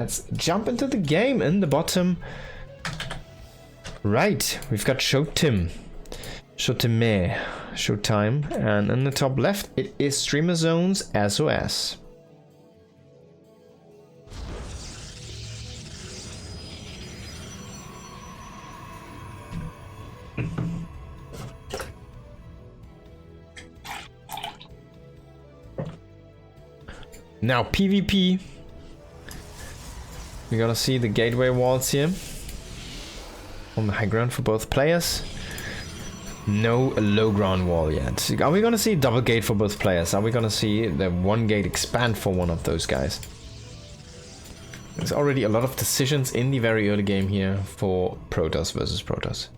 Let's jump into the game in the bottom. Right, we've got Showtime, Showtime, and in the top left it is Streamer Zones SOS. Now PvP, we're gonna see the gateway walls here on the high ground for both players. No low ground wall yet. Are we gonna see double gate for both players? Are we gonna see the one gate expand for one of those guys? There's already a lot of decisions in the very early game here for Protoss versus Protoss.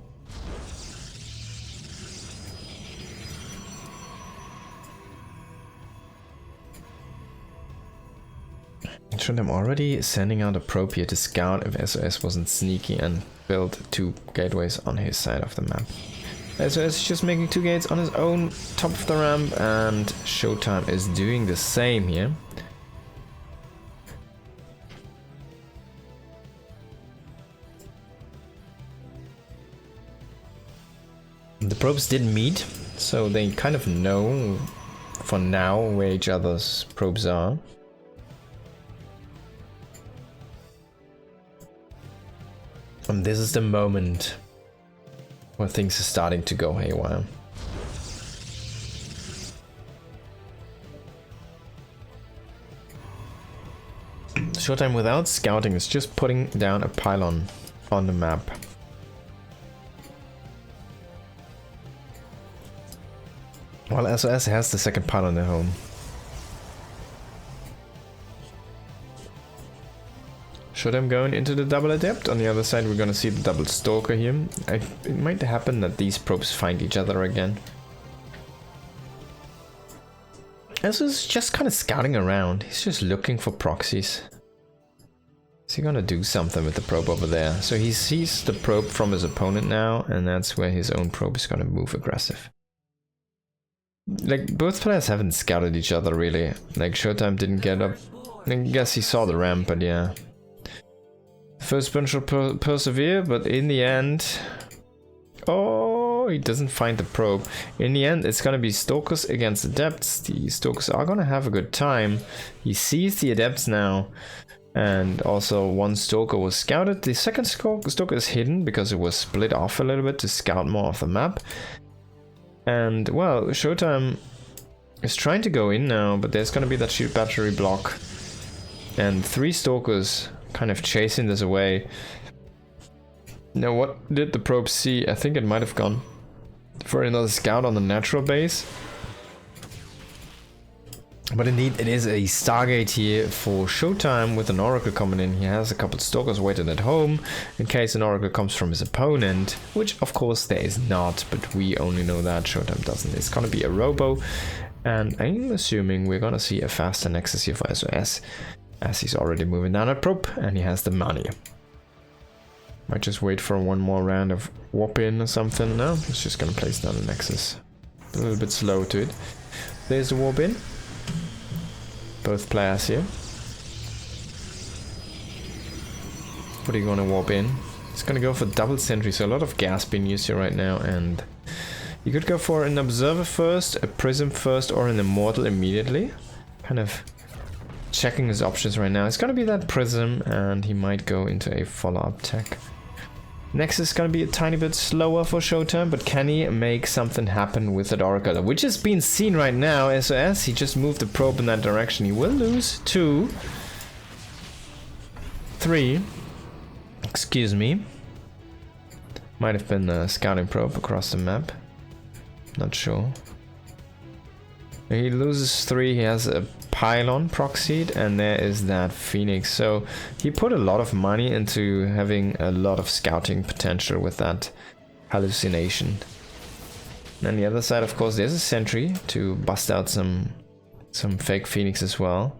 I'm already sending out a probe here to scout if SOS wasn't sneaky and build 2 gateways on his side of the map. SOS is just making 2 gates on his own top of the ramp, and Showtime is doing the same here. The probes didn't meet, so they kind of know for now where each other's probes are. And this is the moment where things are starting to go haywire. Showtime without scouting is just putting down a pylon on the map. While SOS has the second pylon at home. Showtime going into the double adept. On the other side we're gonna see the double stalker here. It might happen that these probes find each other again. SOS is just kind of scouting around. He's just looking for proxies. Is he gonna do something with the probe over there? So he sees the probe from his opponent now, and that's where his own probe is gonna move aggressive. Like, both players haven't scouted each other really. Like, Showtime didn't get up. I guess he saw the ramp, but yeah. First bunch will persevere, but in the end... Oh, he doesn't find the probe. In the end, it's gonna be Stalkers against Adepts. The Stalkers are gonna have a good time. He sees the Adepts now. And also one Stalker was scouted. The second Stalker is hidden because it was split off a little bit to scout more of the map. And, well, Showtime is trying to go in now, but there's gonna be that shield battery block. And 3 Stalkers kind of chasing this away. Now, what did the probe see? I think it might have gone for another scout on the natural base. But indeed, it is a Stargate here for Showtime with an Oracle coming in. He has a couple of Stalkers waiting at home in case an Oracle comes from his opponent, which of course there is not, but we only know that Showtime doesn't. It's gonna be a Robo, and I'm assuming we're gonna see a faster Nexus here for SOS, as he's already moving down a probe and he has the money. Might just wait for one more round of warp in or something. No, it's just gonna place down the Nexus. A little bit slow to it. There's the warp in. Both players here. What are you gonna warp in? It's gonna go for double sentry, so a lot of gas being used here right now, and you could go for an observer first, a prism first, or an immortal immediately. Kind of checking his options right now. It's gonna be that prism, and he might go into a follow-up tech. Next is gonna be a tiny bit slower for Showtime, but can he make something happen with that Oracle? Which is being seen right now. SOS, he just moved the probe in that direction. He will lose 2. 3. Excuse me. Might have been a scouting probe across the map. Not sure. He loses 3, he has a pylon proxied, and there is that Phoenix. So he put a lot of money into having a lot of scouting potential with that hallucination. And on the other side, of course, there's a sentry to bust out some fake Phoenix as well.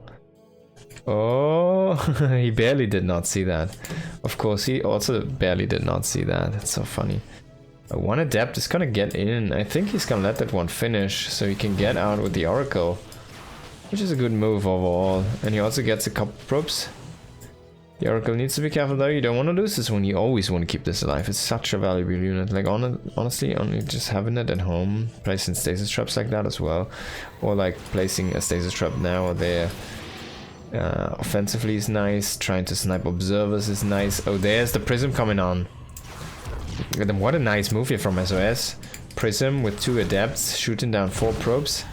Oh, he barely did not see that. Of course, he also barely did not see that. It's so funny. One Adept is gonna get in. I think he's gonna let that one finish so he can get out with the Oracle, which is a good move overall. And he also gets a couple probes The Oracle needs to be careful though, you don't want to lose this one, you always want to keep this alive. It's such a valuable unit. Like honestly, only just having it at home, placing stasis traps like that as well, or like placing a stasis trap now or there. Offensively is nice, trying to snipe observers is nice. Oh, there's the Prism coming on. What a nice move here from SOS. Prism with 2 adepts, shooting down 4 probes.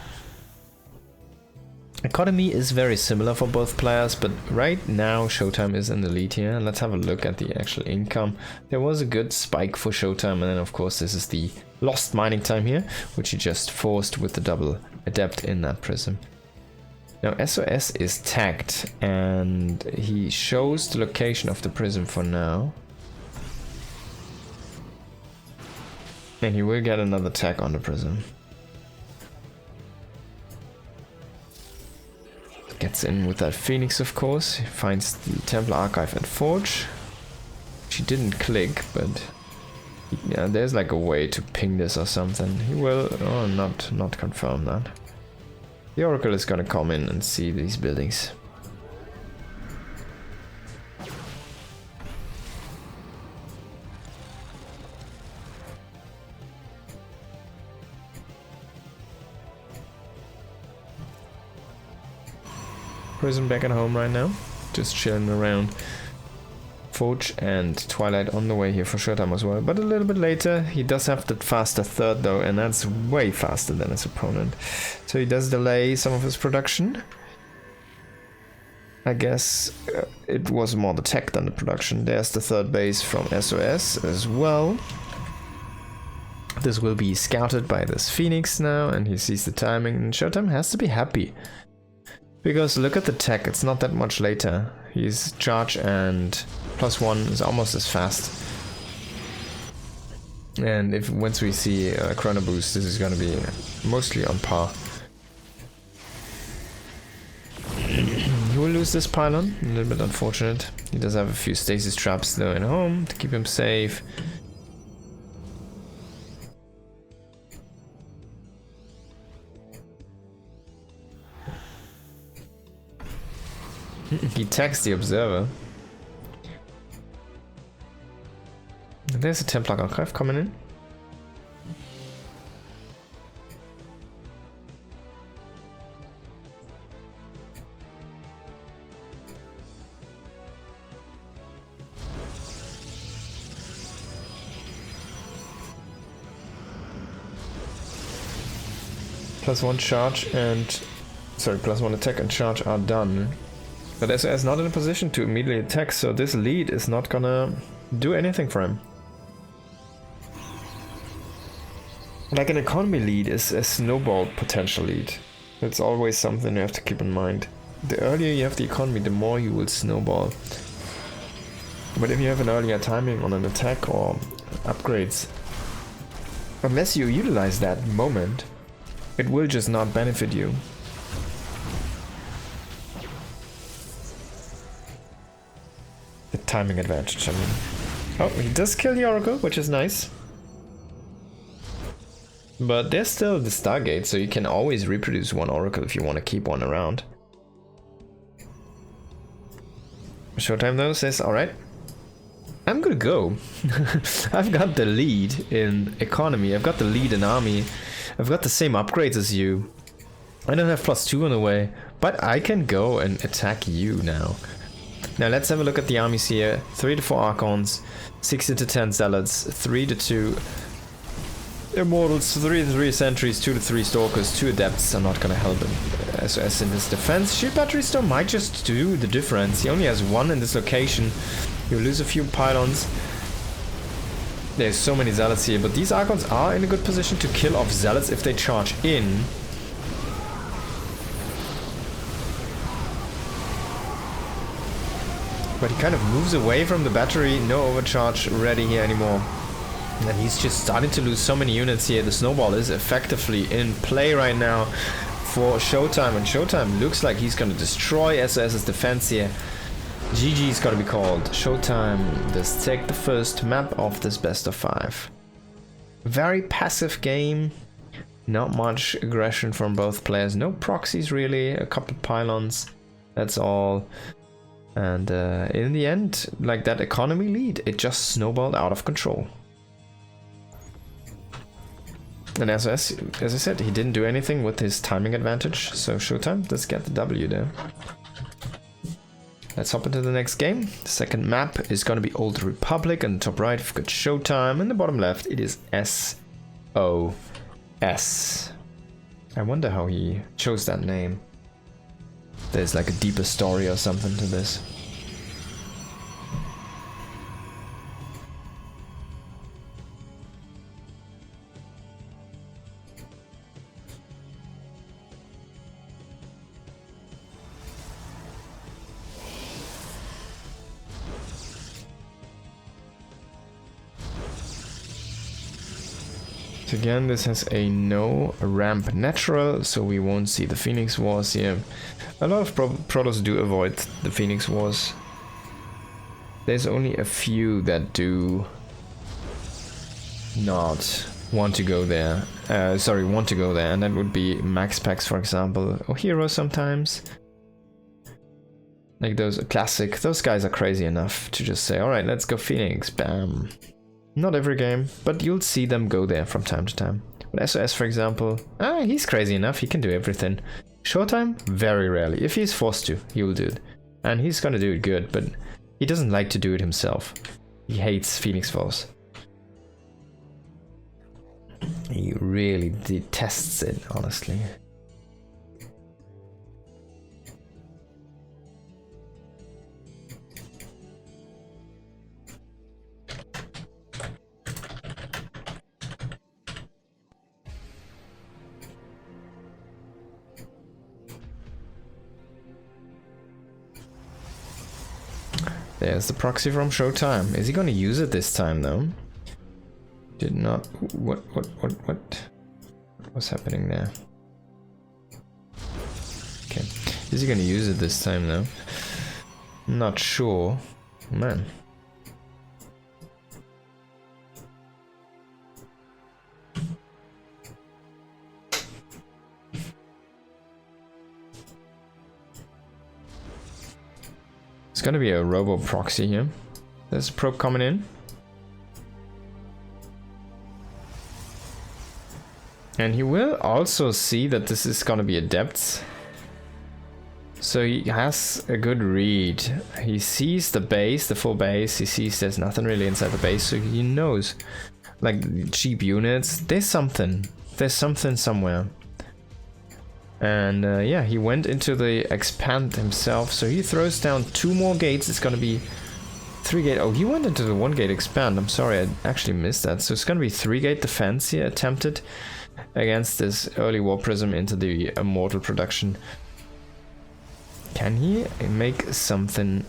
Economy is very similar for both players, but right now Showtime is in the lead here. Let's have a look at the actual income. There was a good spike for Showtime, and then of course this is the lost mining time here, which he just forced with the double adept in that Prism. Now SOS is tagged, and he shows the location of the Prism for now. And he will get another tag on the Prism. Gets in with that Phoenix, of course. He finds the Templar Archive and Forge. She didn't click, but yeah, there's like a way to ping this or something. He will not confirm that. The Oracle is gonna come in and see these buildings. Prism back at home right now, just chilling around. Forge and Twilight on the way here for Showtime as well, but a little bit later. He does have the faster third though, and that's way faster than his opponent. So he does delay some of his production. I guess it was more the tech than the production. There's the third base from SOS as well. This will be scouted by this Phoenix now, and he sees the timing, and Showtime has to be happy. Because look at the tech, it's not that much later. He's charge and +1 is almost as fast. And if once we see a chrono boost, this is gonna be mostly on par. He will lose this pylon, a little bit unfortunate. He does have a few stasis traps though at home to keep him safe. He tags the observer. There's a Templar Archive coming in. +1 charge and +1 attack and charge are done. But SOS is not in a position to immediately attack, so this lead is not gonna do anything for him. Like an economy lead is a snowball potential lead. It's always something you have to keep in mind. The earlier you have the economy, the more you will snowball. But if you have an earlier timing on an attack or upgrades, unless you utilize that moment, it will just not benefit you. The timing advantage, I mean. Oh, he does kill the Oracle, which is nice. But there's still the Stargate, so you can always reproduce one Oracle if you want to keep one around. Showtime though says, alright, I'm gonna go. I've got the lead in economy, I've got the lead in army, I've got the same upgrades as you. I don't have +2 on the way, but I can go and attack you now. Now let's have a look at the armies here. 3 to 4 Archons, 6 to 10 Zealots, 3 to 2 Immortals, 3 to 3 Sentries, 2 to 3 Stalkers, 2 Adepts are not gonna help him. SOS in his defense. Shield Batteries though might just do the difference. He only has 1 in this location. He'll lose a few pylons. There's so many Zealots here, but these Archons are in a good position to kill off Zealots if they charge in. But he kind of moves away from the battery, no overcharge ready here anymore. And he's just starting to lose so many units here. The snowball is effectively in play right now for Showtime, and Showtime looks like he's gonna destroy SOS's defense here. GG's gotta be called. Showtime does take the first map of this best of 5. Very passive game, not much aggression from both players, no proxies really, a couple pylons, that's all. And in the end, like that economy lead, it just snowballed out of control. And as I said, he didn't do anything with his timing advantage, so Showtime, let's get the W there. Let's hop into the next game. The second map is going to be Old Republic. On the top right, we've got Showtime. And the bottom left, it is sOs. I wonder how he chose that name. There's like a deeper story or something to this. Again, this has a no ramp natural, so we won't see the Phoenix Wars here. A lot of Protoss do avoid the Phoenix Wars. There's only a few that do not want to go there. Want to go there, and that would be Max Packs, for example, or Heroes sometimes. Like those classic, those guys are crazy enough to just say, alright, let's go Phoenix, bam. Not every game, but you'll see them go there from time to time. But SOS, for example, he's crazy enough, he can do everything. Showtime, very rarely. If he's forced to, he will do it. And he's gonna do it good, but he doesn't like to do it himself. He hates Phoenix Force. He really detests it, honestly. There's the proxy from Showtime. Is he gonna use it this time though? Did not. What? What's happening there? Okay. Is he gonna use it this time though? Not sure. Man. It's gonna be a robo proxy here. There's a probe coming in. And he will also see that this is gonna be a depth. So he has a good read. He sees the base, the full base. He sees there's nothing really inside the base, so he knows. Like cheap units, there's something. There's something somewhere. And yeah, he went into the expand himself, so he throws down 2 more gates. It's gonna be 3 gate. Oh, he went into the 1 gate expand. I'm sorry, I actually missed that. So it's gonna be 3 gate defense here attempted against this early War Prism into the Immortal production. Can he make something?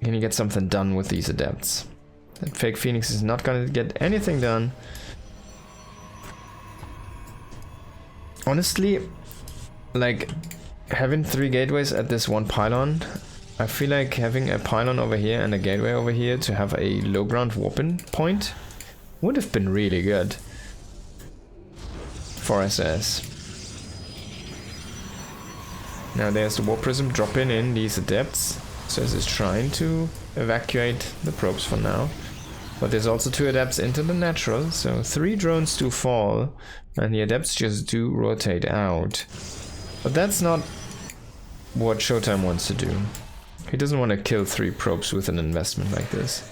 Can he get something done with these adepts? That fake Phoenix is not gonna get anything done. Honestly, like having 3 gateways at this 1 pylon, I feel like having a pylon over here and a gateway over here to have a low ground warping point would have been really good for SS. Now there's the War Prism dropping in these adepts. So this is trying to evacuate the probes for now. But there's also 2 adepts into the natural, so 3 drones do fall, and the adepts just do rotate out. But that's not what Showtime wants to do. He doesn't want to kill 3 probes with an investment like this.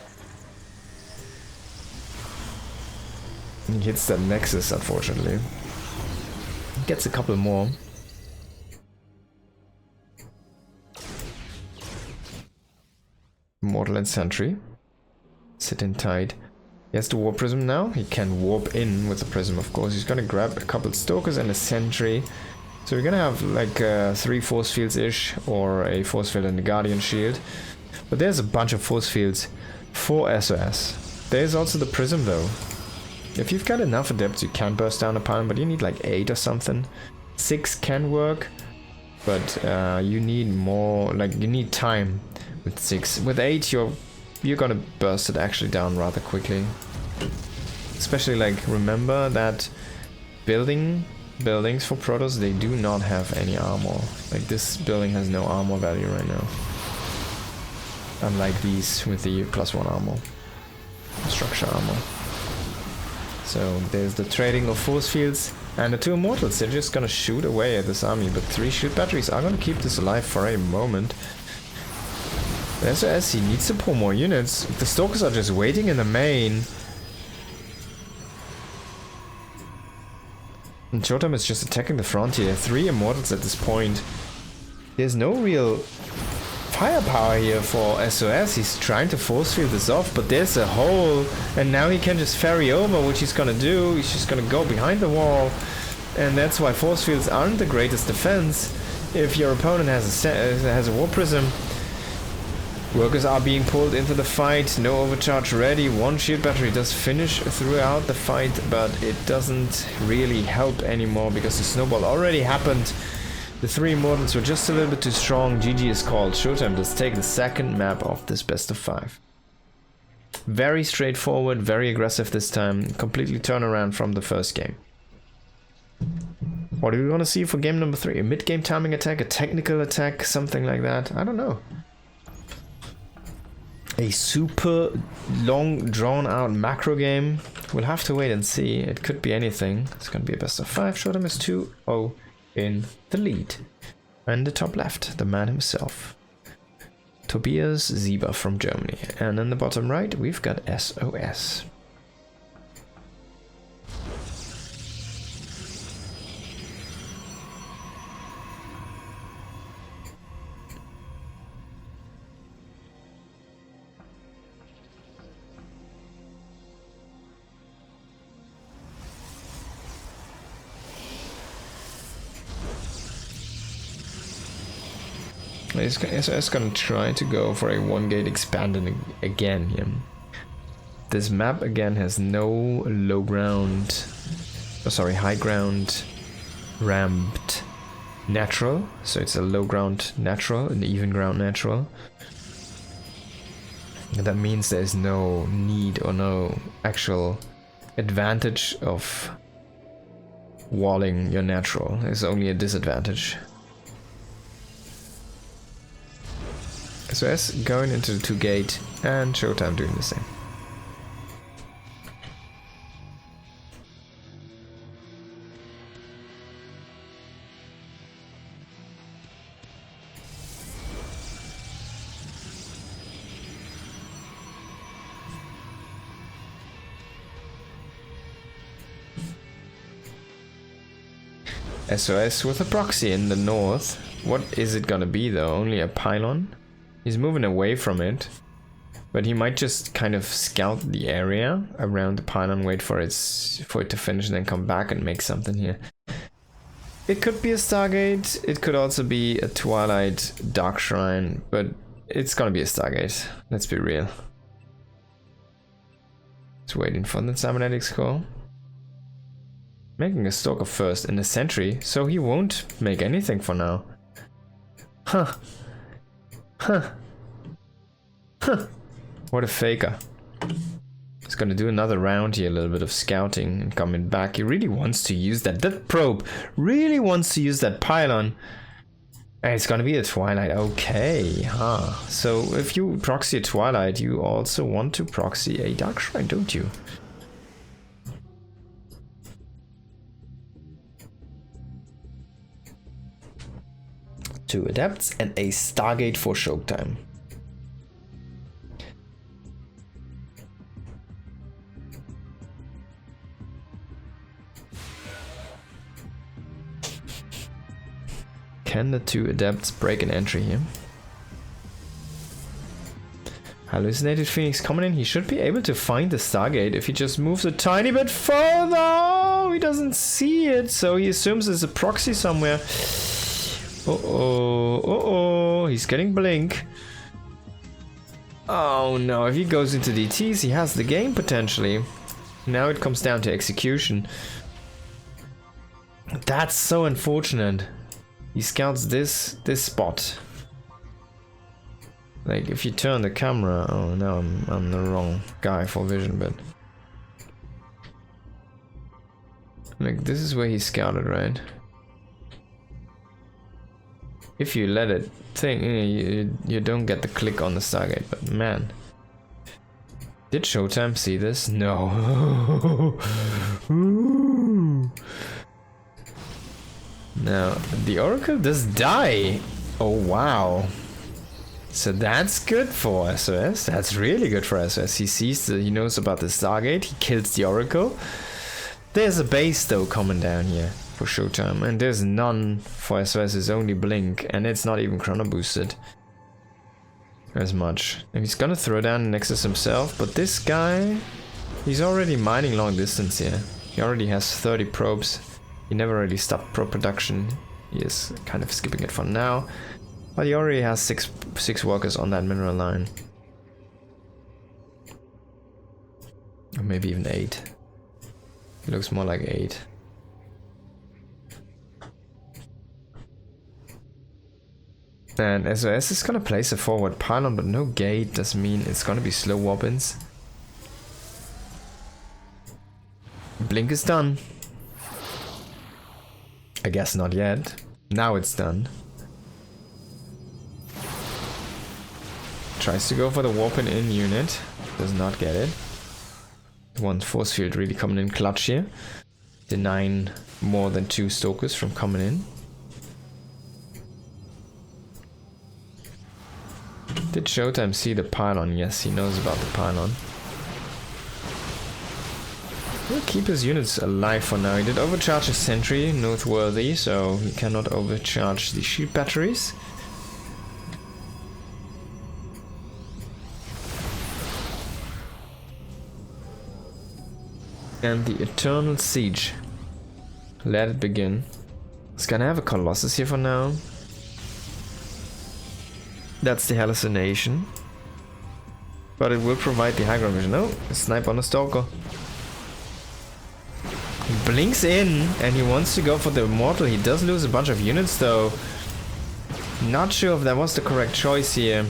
He hits that Nexus, unfortunately. Gets a couple more. Mortal and Sentry. Sitting tight. He has the War Prism now. He can warp in with the Prism, of course. He's gonna grab a couple Stokers and a Sentry. So we're gonna have like 3 force fields-ish, or a force field and a Guardian Shield. But there's a bunch of force fields for SOS. There's also the Prism though. If you've got enough adepts, you can burst down a pylon, but you need like 8 or something. 6 can work, but you need more, like you need time with 6. With 8, you're gonna burst it actually down rather quickly. Especially like, remember that buildings for Protoss, they do not have any armor. Like this building has no armor value right now. unlike these with the +1 armor, structure armor. So there's the trading of force fields, and the 2 immortals, they're just gonna shoot away at this army, but 3 shield batteries are gonna keep this alive for a moment. SOS, he needs to pull more units. The Stalkers are just waiting in the main. And Showtime is just attacking the front here. 3 immortals at this point. There's no real firepower here for SOS. He's trying to force field this off, but there's a hole, and now he can just ferry over, which he's gonna do. He's just gonna go behind the wall, and that's why force fields aren't the greatest defense if your opponent has a war prism. Workers are being pulled into the fight, no overcharge ready. 1 shield battery does finish throughout the fight, but it doesn't really help anymore because the snowball already happened. The 3 immortals were just a little bit too strong. GG is called. Showtime does take the second map of this best of 5. Very straightforward, very aggressive this time. Completely turnaround from the first game. What do we want to see for game number 3? A mid-game timing attack, a technical attack, something like that? I don't know. A super long, drawn-out macro game. We'll have to wait and see. It could be anything. It's going to be a best of 5. Showtime is 2-0 in the lead. And the top left, the man himself, Tobias Sieber from Germany. And in the bottom right, we've got SOS. SOS gonna try to go for a 1-gate expanded again here. This map again has no low ground, high ground ramped natural, so it's a low ground natural, an even ground natural. And that means there's no need or no actual advantage of walling your natural. There's only a disadvantage. SOS going into the 2-gate and Showtime doing the same. SOS with a proxy in the north. What is it gonna be though? Only a pylon? He's moving away from it, but he might just kind of scout the area around the pylon, wait for it to finish and then come back and make something here. It could be a Stargate, it could also be a Twilight Dark Shrine, but it's gonna be a Stargate, let's be real. It's waiting for the cybernetics call. Making a Stalker first in a sentry, so he won't make anything for now. Huh. Huh. Huh. What a faker. He's gonna do another round here, a little bit of scouting and coming back. He really wants to use that. That probe really wants to use that pylon. And it's gonna be a Twilight. Okay, huh. So if you proxy a Twilight, you also want to proxy a Dark Shrine, don't you? Two Adepts and a Stargate for Showtime. Can the 2 Adepts break an entry here? Hallucinated Phoenix coming in. He should be able to find the Stargate if he just moves a tiny bit further. Oh, he doesn't see it, so he assumes there's a proxy somewhere. Uh-oh, uh-oh, he's getting blink. Oh no, if he goes into DTs, he has the game potentially. Now it comes down to execution. That's so unfortunate. He scouts this spot. Like if you turn the camera, oh no, I'm the wrong guy for vision, but like this is where he scouted, right? if you let it think, you don't get the click on the Stargate. But man, did Showtime see this? No. Now the Oracle does die. Oh wow. So that's good for SOS. That's really good for SOS. He knows about the Stargate. He kills the Oracle. There's a base though coming down here for Showtime, and there's none for SOS. It's only Blink, and it's not even chrono boosted as much. And he's gonna throw down Nexus himself, but this guy, he's already mining long distance here. He already has 30 probes. He never really stopped probe production. He is kind of skipping it for now. But he already has six workers on that mineral line. Or maybe even 8. It looks more like 8. And SOS is gonna place a forward pylon, but no gate. Doesn't mean it's gonna be slow wobbins. Blink is done. I guess not yet. Now it's done. Tries to go for the warping in unit. Does not get it. One force field really coming in clutch here. Denying more than 2 Stokers from coming in. Did Showtime see the pylon? Yes, he knows about the pylon. He'll keep his units alive for now. He did overcharge his sentry, noteworthy, so he cannot overcharge the shield batteries. And the Eternal Siege. Let it begin. It's gonna have a Colossus here for now. That's the hallucination. But it will provide the high ground vision. Oh, a snipe on a Stalker. He blinks in and he wants to go for the Immortal. He does lose a bunch of units though. Not sure if that was the correct choice here.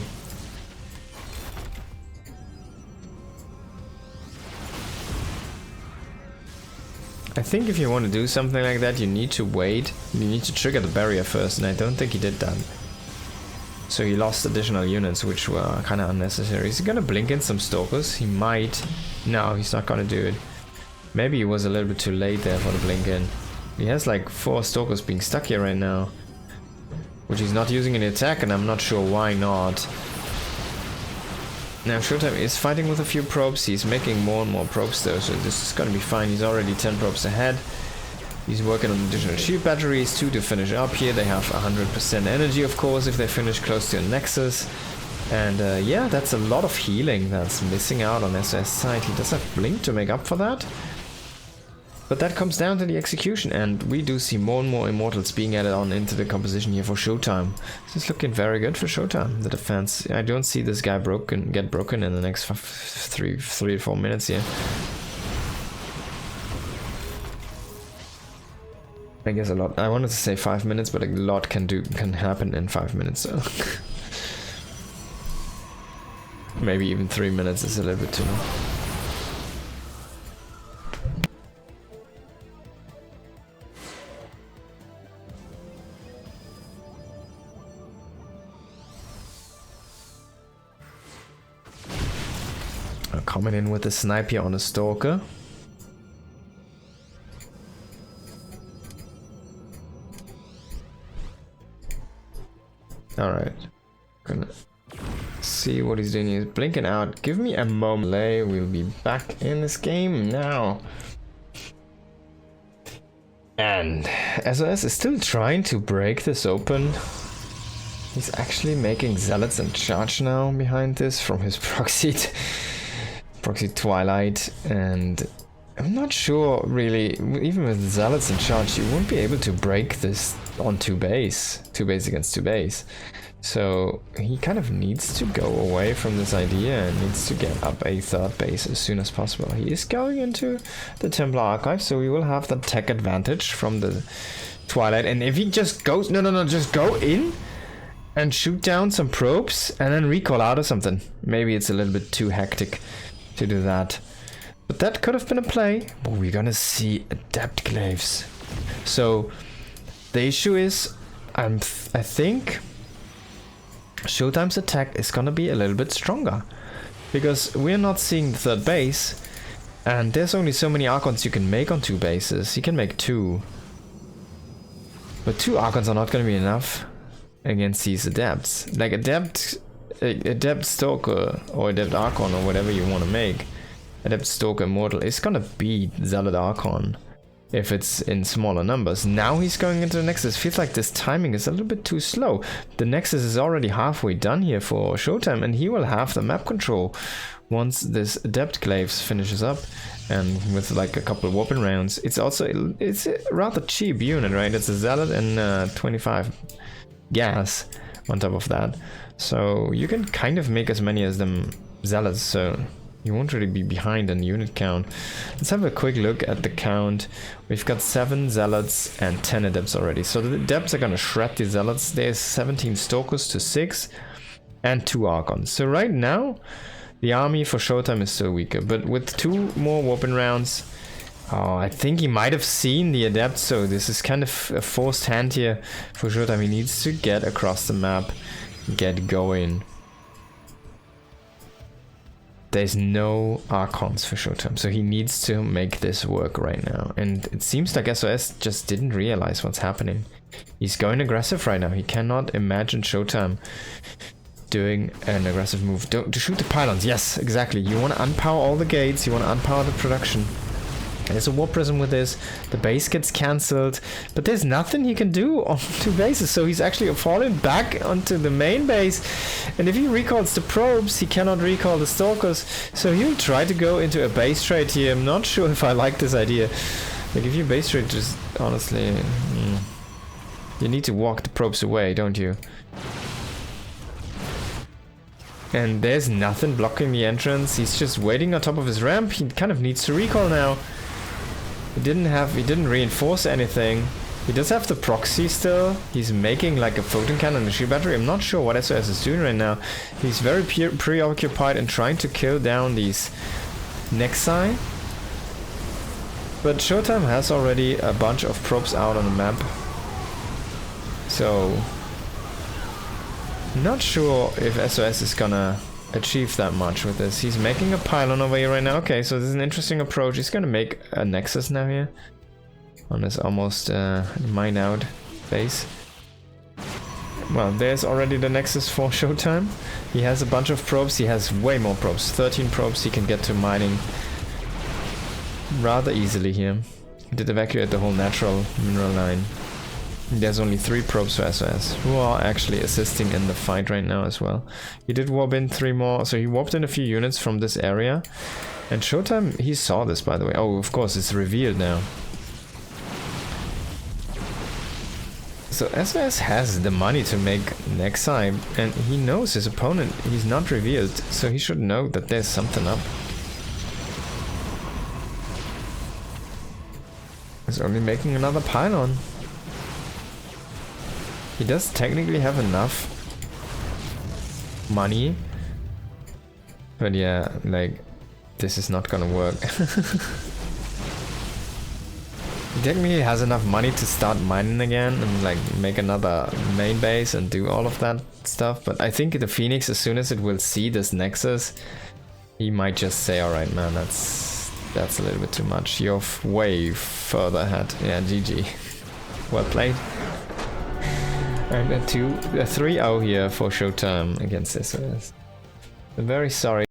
I think if you want to do something like that, you need to wait. You need to trigger the barrier first, and I don't think he did that. So he lost additional units, which were kind of unnecessary. Is he gonna blink in some Stalkers? He might. No, he's not gonna do it. Maybe he was a little bit too late there for the blink in. He has like 4 Stalkers being stuck here right now, which he's not using in attack, and I'm not sure why not. Now Showtime is fighting with a few probes. He's making more and more probes though, so this is gonna be fine. He's already 10 probes ahead. He's working on additional shield batteries, 2 to finish up here. They have 100% energy, of course, if they finish close to a Nexus. And yeah, that's a lot of healing that's missing out on SOS side. He does have Blink to make up for that. But that comes down to the execution, and we do see more and more Immortals being added on into the composition here for Showtime. This is looking very good for Showtime, the defense. I don't see this guy get broken in the next 3 to 4 minutes here. I guess a lot. I wanted to say 5 minutes, but a lot can happen in 5 minutes. So maybe even 3 minutes is a little bit too long. Coming in with a snipe here on a Stalker. Alright. Gonna see what he's doing. He's blinking out. Give me a moment. We'll be back in this game now. And SOS is still trying to break this open. He's actually making Zealots in charge now behind this from his proxy Twilight, and I'm not sure really, even with Zealots in charge, you won't be able to break this on 2 base against 2 base. So he kind of needs to go away from this idea and needs to get up a 3rd base as soon as possible. He is going into the Templar Archive, so we will have the tech advantage from the Twilight. And if he just goes, just go in and shoot down some probes and then recall out or something. Maybe it's a little bit too hectic to do that, but that could have been a play. But we're gonna see Adept Glaives. So the issue is I think Showtime's attack is gonna be a little bit stronger. Because we're not seeing the third base. And there's only so many Archons you can make on 2 bases. You can make 2. But 2 Archons are not gonna be enough against these Adepts. Like Adept Stalker or Adept Archon or whatever you want to make. Adept Stalker Immortal is gonna beat Zealot Archon if it's in smaller numbers. Now he's going into the Nexus. Feels like this timing is a little bit too slow. The Nexus is already halfway done here for Showtime, and he will have the map control once this Adept Glaives finishes up. And with like a couple of warping rounds, it's a rather cheap unit, right? It's a Zealot and 25 gas on top of that. So you can kind of make as many as them Zealots, so you won't really be behind in unit count. Let's have a quick look at the count. We've got 7 Zealots and 10 Adepts already. So the Adepts are gonna shred the Zealots. There's 17 Stalkers to 6 and 2 Archons. So right now, the army for Showtime is still weaker. But with 2 more warping rounds, I think he might have seen the Adept. So this is kind of a forced hand here for Showtime. He needs to get across the map, get going. There's no Archons for Showtime, so he needs to make this work right now. And it seems like SOS just didn't realize what's happening. He's going aggressive right now. He cannot imagine Showtime doing an aggressive move. To shoot the pylons, yes, exactly. You want to unpower all the gates, you want to unpower the production. There's a Warp Prism with this, the base gets cancelled, but there's nothing he can do on 2 bases, so he's actually falling back onto the main base, and if he recalls the probes, he cannot recall the Stalkers, so he'll try to go into a base trade here. I'm not sure if I like this idea. Like, if you base trade, just honestly, you need to walk the probes away, don't you? And there's nothing blocking the entrance, he's just waiting on top of his ramp. He kind of needs to recall now. He didn't reinforce anything. He does have the proxy still. He's making like a photon cannon and a shield battery. I'm not sure what SOS is doing right now. He's very preoccupied in trying to kill down these Nexi. But Showtime has already a bunch of probes out on the map. So, not sure if SOS is gonna achieve that much with this. He's making a pylon over here right now. Okay, so this is an interesting approach. He's gonna make a Nexus now here on this almost mine out base. Well, there's already the Nexus for Showtime. He has a bunch of probes. He has way more probes. 13 probes. He can get to mining rather easily here. He did evacuate the whole natural mineral line. There's only 3 probes for SOS, who are actually assisting in the fight right now as well. He did warp in 3 more, so he warped in a few units from this area. And Showtime, he saw this, by the way. Oh, of course, it's revealed now. So SOS has the money to make Nexi, and he knows his opponent. He's not revealed, so he should know that there's something up. He's only making another pylon. He does technically have enough money, but yeah, like, this is not gonna work. He technically has enough money to start mining again and like make another main base and do all of that stuff, but I think the Phoenix, as soon as it will see this Nexus, he might just say, alright man, that's a little bit too much. You're way further ahead. Yeah, GG. Well played. And a 3-0 here for Showtime against SOS. I'm very sorry.